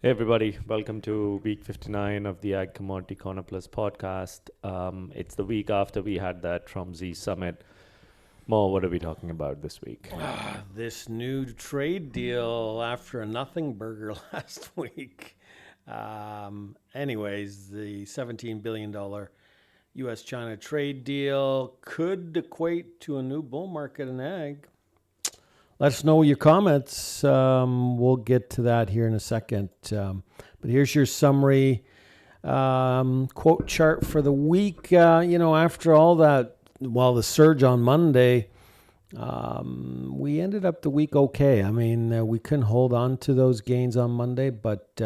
Hey everybody, welcome to week 59 of the Ag Commodity Corner Plus podcast. It's the week after we had that Trump Z summit. Mo, what are we talking about this week? This new trade deal after a nothing burger last week. Anyways, the $17 billion U.S China trade deal could equate to a new bull market in ag. Let us know your comments. We'll get to that here in a second. But here's your summary quote chart for the week. After all that, the surge on Monday, we ended up the week okay. I mean, we couldn't hold on to those gains on Monday, but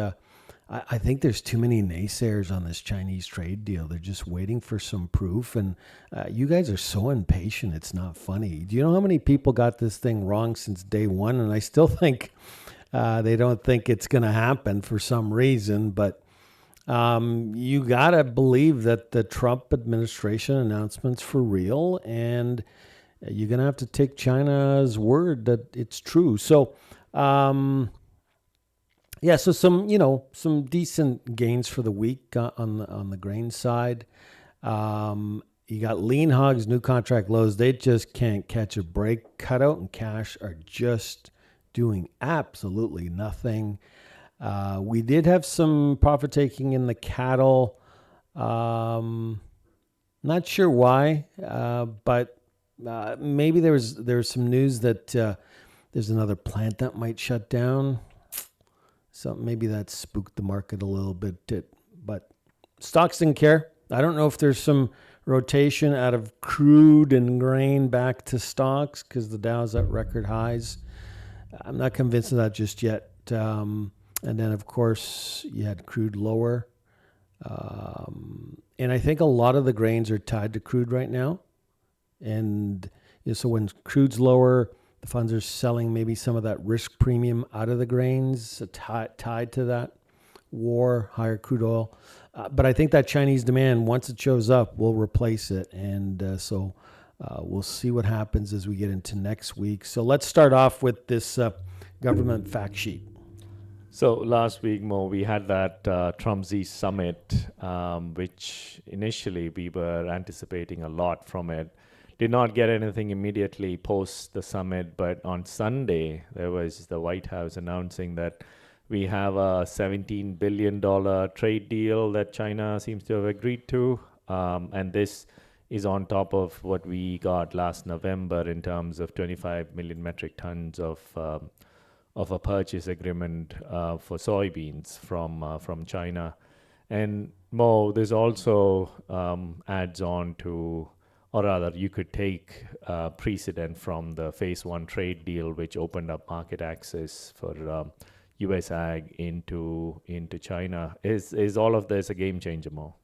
I think there's too many naysayers on this Chinese trade deal. They're just waiting for some proof, and you guys are so impatient. It's not funny. Do you know how many people got this thing wrong since day one? And I still think they don't think it's going to happen for some reason, but you got to believe that the Trump administration announcement's for real, and you're going to have to take China's word that it's true. So, so some decent gains for the week on the grain side. You got lean hogs, new contract lows. They just can't catch a break. Cutout and cash are just doing absolutely nothing. We did have some profit taking in the cattle. Not sure why, but maybe there's some news that there's another plant that might shut down. So maybe that spooked the market a little bit. But stocks didn't care. I don't know if there's some rotation out of crude and grain back to stocks because the Dow's at record highs. I'm not convinced of that just yet. And then, of course, you had crude lower. And I think a lot of the grains are tied to crude right now. And so when crude's lower, the funds are selling maybe some of that risk premium out of the grains tied to that war, higher crude oil. But I think that Chinese demand, once it shows up, will replace it. And so we'll see what happens as we get into next week. So let's start off with this government fact sheet. So last week, Mo, we had that Trump Z summit, which initially we were anticipating a lot from it. Did not get anything immediately post the summit, but on Sunday, there was the White House announcing that we have a $17 billion trade deal that China seems to have agreed to. And this is on top of what we got last November in terms of 25 million metric tons of a purchase agreement for soybeans from China. And Mo, this also adds on to, or rather, you could take precedent from the phase one trade deal, which opened up market access for U.S. ag into China. Is all of this a game changer, Mo?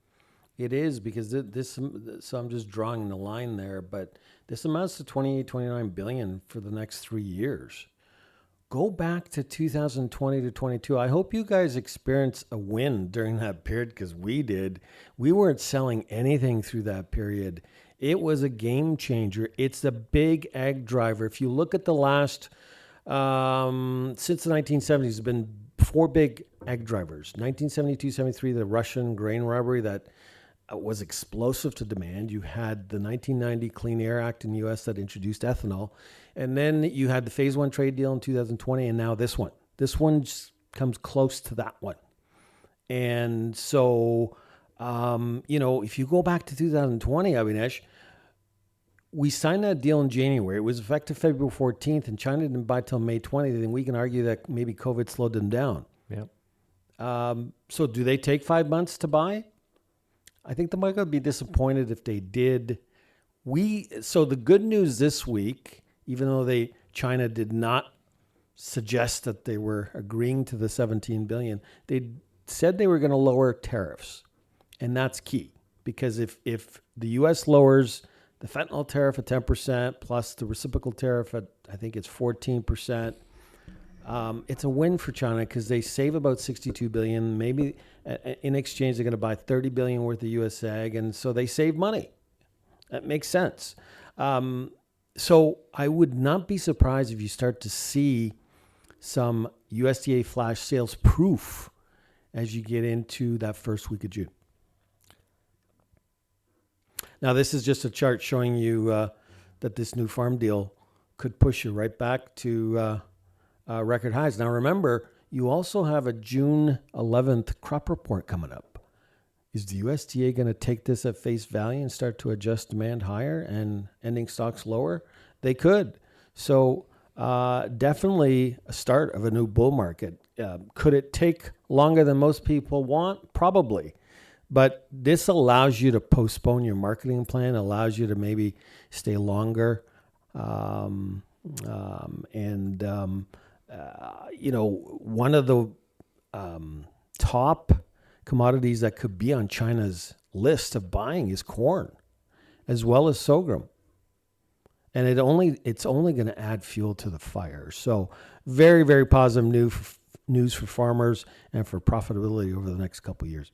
It is, because this, so I'm just drawing the line there, but this amounts to 29 billion for the next 3 years. Go back to 2020 to 22. I hope you guys experienced a win during that period, because we did. We weren't selling anything through that period. It was a game changer. It's a big ag driver. If you look at the last, since the 1970s, there's been 4 big ag drivers. 1972, 73, the Russian grain robbery that was explosive to demand. You had the 1990 Clean Air Act in the U.S. that introduced ethanol. And then you had the phase one trade deal in 2020, and now this one. This one just comes close to that one. And so, if you go back to 2020, Avinash, we signed that deal in January. It was effective February 14th, and China didn't buy till May 20th. And we can argue that maybe COVID slowed them down. Yeah. So do they take 5 months to buy? I think the market would be disappointed if they did. So the good news this week, even though China did not suggest that they were agreeing to the 17 billion, they said they were going to lower tariffs. And that's key, because if the U.S. lowers the fentanyl tariff at 10% plus the reciprocal tariff at, I think it's 14%, it's a win for China, because they save about 62 billion. Maybe in exchange, they're going to buy 30 billion worth of U.S. ag. And so they save money. That makes sense. So I would not be surprised if you start to see some USDA flash sales proof as you get into that first week of June. Now, this is just a chart showing you that this new farm deal could push you right back to record highs. Now, remember, you also have a June 11th crop report coming up. Is the USDA going to take this at face value and start to adjust demand higher and ending stocks lower? They could. So definitely a start of a new bull market. Could it take longer than most people want? Probably. But this allows you to postpone your marketing plan, allows you to maybe stay longer. One of the top commodities that could be on China's list of buying is corn, as well as sorghum. And it's only going to add fuel to the fire. So very, very positive news for farmers and for profitability over the next couple of years.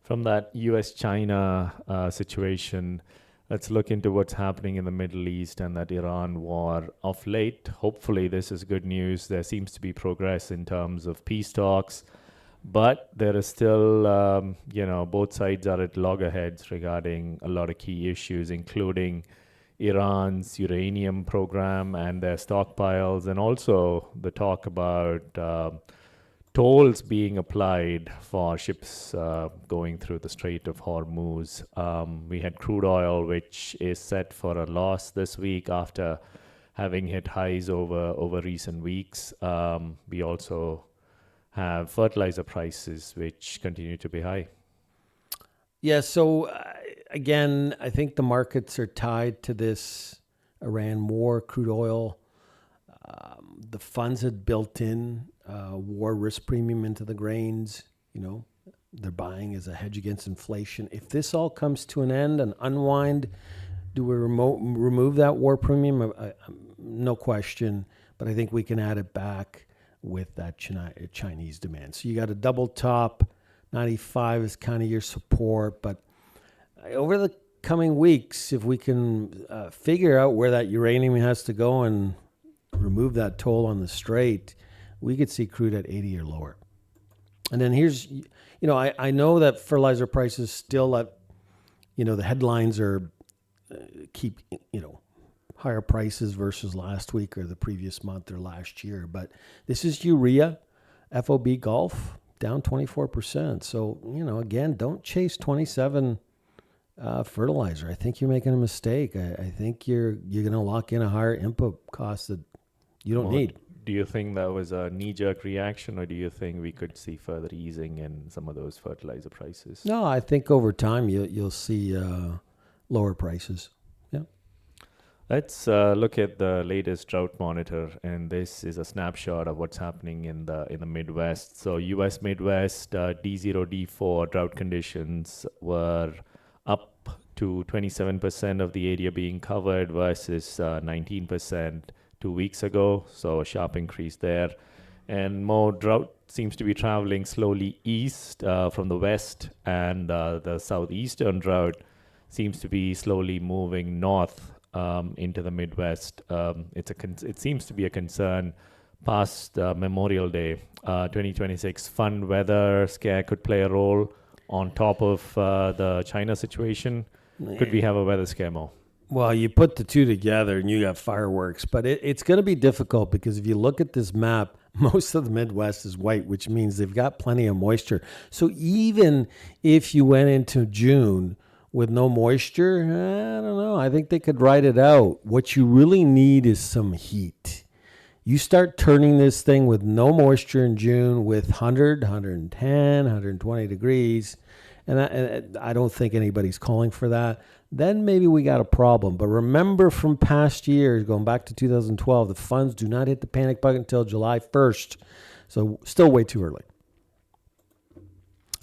From that U.S. China situation, let's look into what's happening in the Middle East and that Iran war. Of late, hopefully this is good news. There seems to be progress in terms of peace talks, but there is still, both sides are at loggerheads regarding a lot of key issues, including Iran's uranium program and their stockpiles, and also the talk about tolls being applied for ships going through the Strait of Hormuz. We had crude oil, which is set for a loss this week after having hit highs over recent weeks. We also have fertilizer prices, which continue to be high. Yeah, so again, I think the markets are tied to this Iran war, crude oil. The funds had built in war risk premium into the grains. They're buying as a hedge against inflation. If this all comes to an end and unwind, do we remove that war premium? No question, but I think we can add it back with that Chinese demand. So you got a double top. 95 is kind of your support, but over the coming weeks, if we can figure out where that uranium has to go and remove that toll on the strait, we could see crude at 80 or lower. And then here's, I know that fertilizer prices still at, the headlines are keep, higher prices versus last week or the previous month or last year. But this is urea, FOB Gulf, down 24%. So, again, don't chase 27 fertilizer. I think you're making a mistake. I think you're going to lock in a higher input cost that you don't need. Do you think that was a knee-jerk reaction, or do you think we could see further easing in some of those fertilizer prices? No, I think over time you'll see lower prices. Yeah. Let's look at the latest drought monitor, and this is a snapshot of what's happening in the Midwest. So U.S. Midwest D0, D4 drought conditions were up to 27% of the area being covered versus 19% 2 weeks ago, so a sharp increase there. And more drought seems to be traveling slowly east from the west, and the southeastern drought seems to be slowly moving north into the Midwest. It seems to be a concern past Memorial Day. 2026 fun weather scare could play a role on top of the China situation. Could we have a weather scare more? Well, you put the two together and you got fireworks, but it's going to be difficult because if you look at this map, most of the Midwest is white, which means they've got plenty of moisture. So even if you went into June with no moisture, I don't know. I think they could ride it out. What you really need is some heat. You start turning this thing with no moisture in June with 100, 110, 120 degrees, and I don't think anybody's calling for that. Then maybe we got a problem. But remember from past years, going back to 2012, the funds do not hit the panic button until July 1st. So still way too early.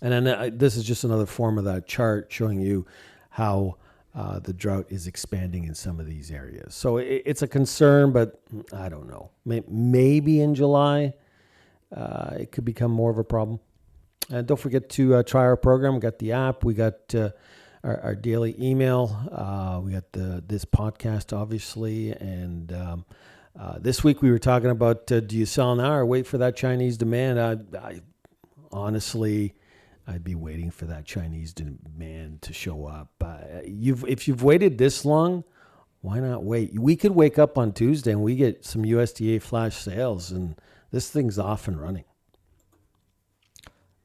And then this is just another form of that chart showing you how the drought is expanding in some of these areas. So it's a concern, but I don't know. Maybe in July, it could become more of a problem. And don't forget to try our program. We got the app. We got our daily email. We got this podcast, obviously. And this week we were talking about do you sell now or wait for that Chinese demand? honestly, I'd be waiting for that Chinese demand to show up. If you've waited this long, why not wait? We could wake up on Tuesday and we get some USDA flash sales, and this thing's off and running.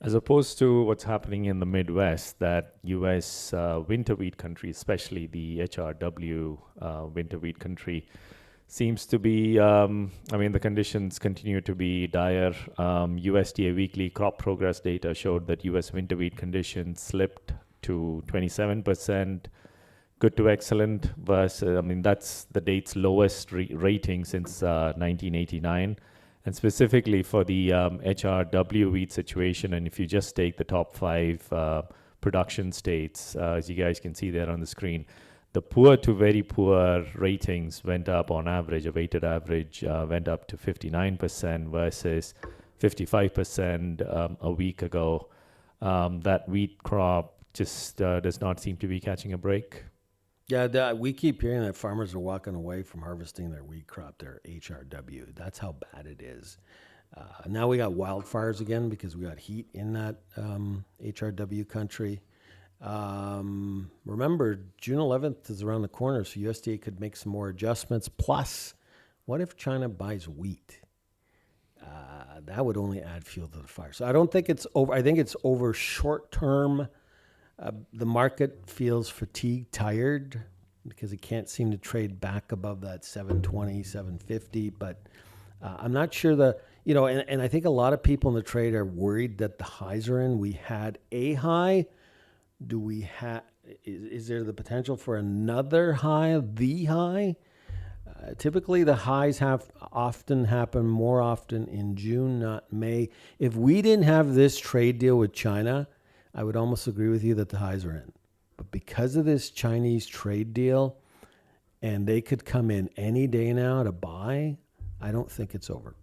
As opposed to what's happening in the Midwest, that U.S. Winter wheat country, especially the HRW winter wheat country, seems to be, the conditions continue to be dire. USDA weekly crop progress data showed that U.S. winter wheat conditions slipped to 27%, good to excellent, versus, that's the date's lowest rating since 1989. And specifically for the HRW wheat situation, and if you just take the top 5 production states, as you guys can see there on the screen, the poor to very poor ratings went up on average, a weighted average went up to 59% versus 55% a week ago. That wheat crop just does not seem to be catching a break. Yeah, we keep hearing that farmers are walking away from harvesting their wheat crop, their HRW. That's how bad it is. Now we got wildfires again because we got heat in that HRW country. Remember, June 11th is around the corner, so USDA could make some more adjustments. Plus, what if China buys wheat? That would only add fuel to the fire. So I don't think it's over. I think it's over short term. The market feels fatigued, tired, because it can't seem to trade back above that 720, 750. But I'm not sure and I think a lot of people in the trade are worried that the highs are in. We had a high. Is there the potential for another high, the high? Typically, the highs happen more often in June, not May. If we didn't have this trade deal with China, I would almost agree with you that the highs are in. But because of this Chinese trade deal, and they could come in any day now to buy, I don't think it's over.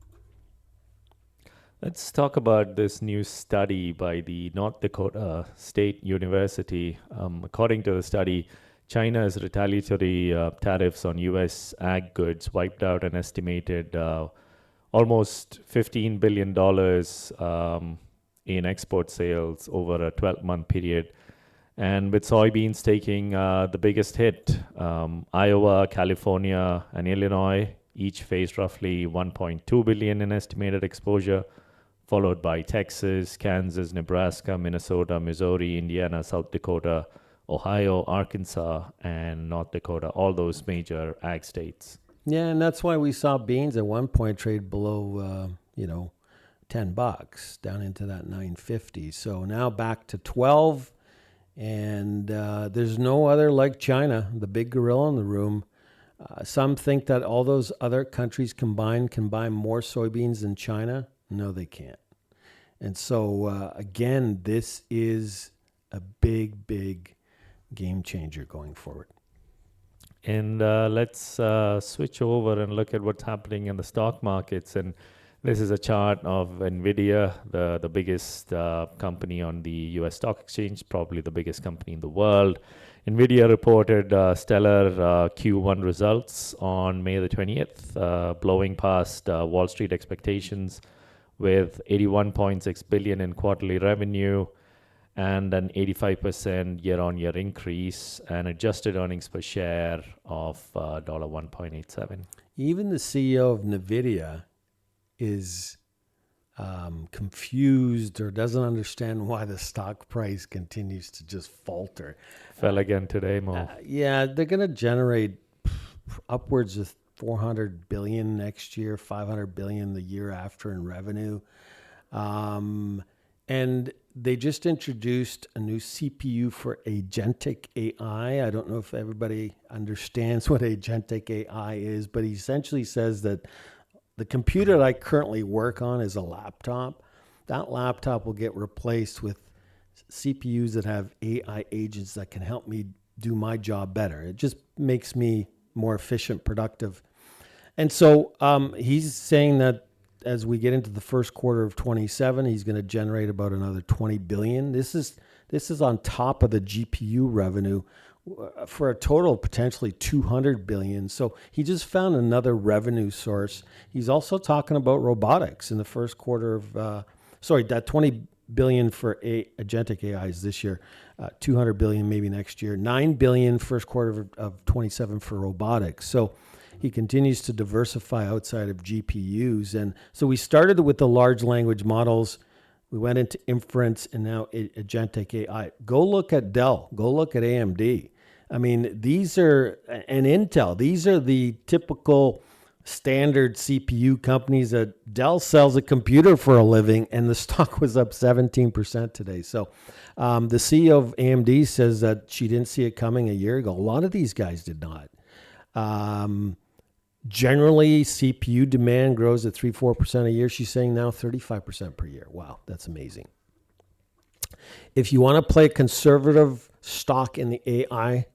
Let's talk about this new study by the North Dakota State University. According to the study, China's retaliatory tariffs on U.S. ag goods wiped out an estimated almost $15 billion in export sales over a 12-month period. And with soybeans taking the biggest hit, Iowa, California, and Illinois each faced roughly $1.2 billion in estimated exposure, followed by Texas, Kansas, Nebraska, Minnesota, Missouri, Indiana, South Dakota, Ohio, Arkansas, and North Dakota, all those major ag states. Yeah, and that's why we saw beans at one point trade below, $10 down into that 950. So now back to 12, and there's no other like China, the big gorilla in the room. Some think that all those other countries combined can buy more soybeans than China. No, they can't. And so, again, this is a big, big game changer going forward. And let's switch over and look at what's happening in the stock markets. And this is a chart of NVDA, the biggest company on the U.S. Stock Exchange, probably the biggest company in the world. NVIDIA reported stellar Q1 results on May the 20th, blowing past Wall Street expectations with $81.6 billion in quarterly revenue and an 85% year-on-year increase, and adjusted earnings per share of $1.87. Even the CEO of NVIDIA is confused or doesn't understand why the stock price continues to just falter. Fell again today, Mo. Yeah, they're going to generate upwards of $400 billion next year, $500 billion the year after in revenue. And they just introduced a new CPU for Agentic AI. I don't know if everybody understands what Agentic AI is, but he essentially says that the computer that I currently work on is a laptop. That laptop will get replaced with CPUs that have AI agents that can help me do my job better. It just makes me more efficient, productive. And so he's saying that as we get into the first quarter of 27, he's going to generate about another $20 billion. This is on top of the GPU revenue for a total of potentially $200 billion. So he just found another revenue source. He's also talking about robotics in the first quarter of, that $20 billion for agentic AIs this year, 200 billion maybe next year, 9 billion first quarter of 27 for robotics. So he continues to diversify outside of GPUs. And so we started with the large language models. We went into inference and now agentic AI. Go look at Dell. Go look at AMD. I mean, these are, and Intel, these are the typical standard CPU companies. That Dell sells a computer for a living, and the stock was up 17% today. So the CEO of AMD says that she didn't see it coming a year ago. A lot of these guys did not. Generally, CPU demand grows at 3-4% a year. She's saying now 35% per year. Wow, that's amazing. If you want to play conservative stock in the AI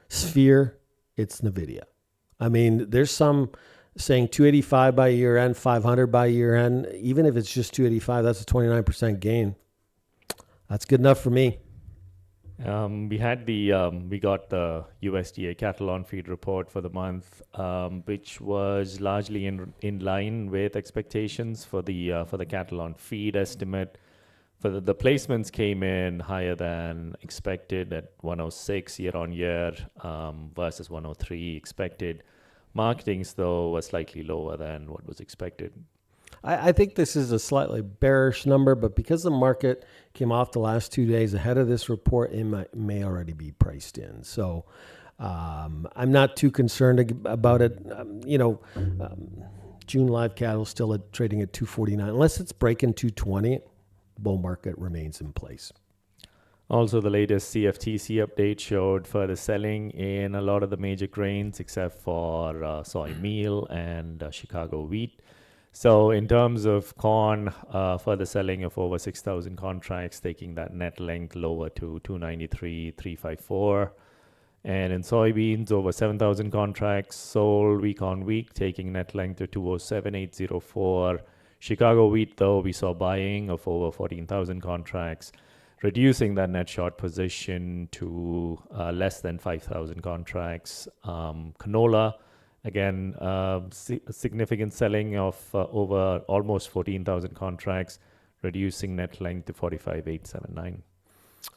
sphere, it's NVIDIA. I mean, there's some saying 285 by year end, 500 by year end. Even if it's just 285, that's a 29% gain. That's good enough for me. We got the USDA cattle on feed report for the month, which was largely in line with expectations for the cattle on feed estimate. For the placements came in higher than expected at 106 year on year versus 103 expected. Marketings, though, was slightly lower than what was expected. I think this is a slightly bearish number, but because the market came off the last 2 days ahead of this report, it may already be priced in. So I'm not too concerned about it. June live cattle still trading at 249. Unless it's breaking 220, bull market remains in place. Also, the latest CFTC update showed further selling in a lot of the major grains except for soy meal and Chicago wheat. So in terms of corn, further selling of over 6,000 contracts, taking that net length lower to 293,354. And in soybeans, over 7,000 contracts sold week on week, taking net length to 207,804. Chicago wheat, though, we saw buying of over 14,000 contracts, reducing that net short position to less than 5,000 contracts. Canola, again, significant selling of over almost 14,000 contracts, reducing net length to 45,879.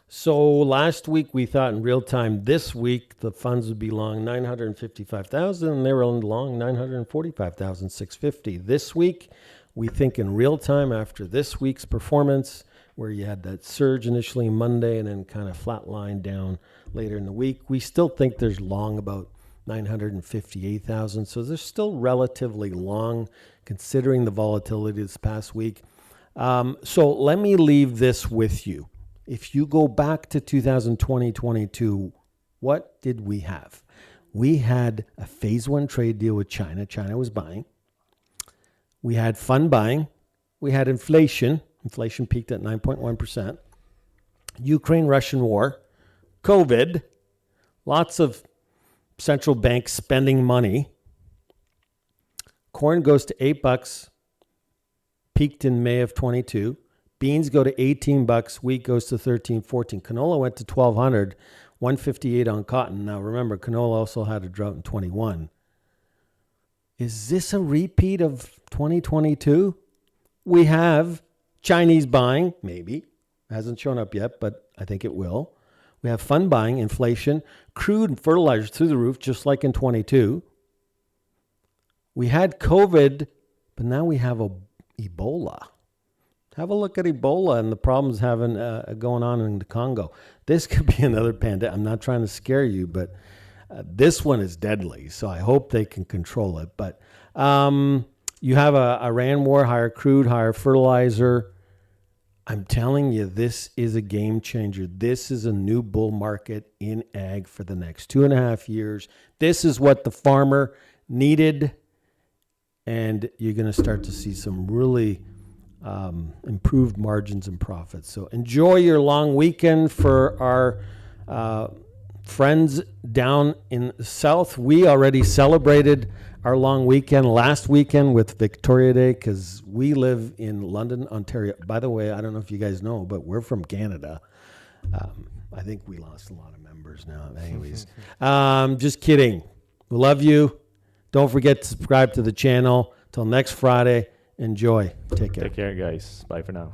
So last week we thought in real time this week the funds would be long 955,000 and they were long 945,650. This week we think in real time after this week's performance, where you had that surge initially Monday and then kind of flatline down later in the week, we still think there's long about 958,000. So they're still relatively long considering the volatility this past week. So let me leave this with you. If you go back to 2020-22, what did we have? We had a phase one trade deal with China. China was buying. We had fund buying. We had inflation. Inflation peaked at 9.1%. Ukraine-Russian war. COVID. Lots of central banks spending money. Corn goes to $8, peaked in May of 22. Beans go to $18, wheat goes to $13, $14. Canola went to $1,200, $158 on cotton. Now remember, canola also had a drought in 21. Is this a repeat of 2022? We have Chinese buying, maybe. Hasn't shown up yet, but I think it will. We have fund buying, inflation, crude and fertilizer through the roof, just like in 22. We had COVID, but now we have Ebola. Have a look at Ebola and the problems having going on in the Congo. This could be another pandemic. I'm not trying to scare you, but this one is deadly. So I hope they can control it. But you have a Iran war, higher crude, higher fertilizer. I'm telling you, this is a game changer. This is a new bull market in ag for the next 2.5 years. This is what the farmer needed. And you're going to start to see some really improved margins and profits. So enjoy your long weekend. For our friends down in the south, we already celebrated our long weekend last weekend with Victoria Day because we live in London, Ontario. By the way, I don't know if you guys know, but we're from Canada. I think we lost a lot of members now. Anyways, just kidding. We love you. Don't forget to subscribe to the channel. Till next Friday. Enjoy. Take care. Take care, guys. Bye for now.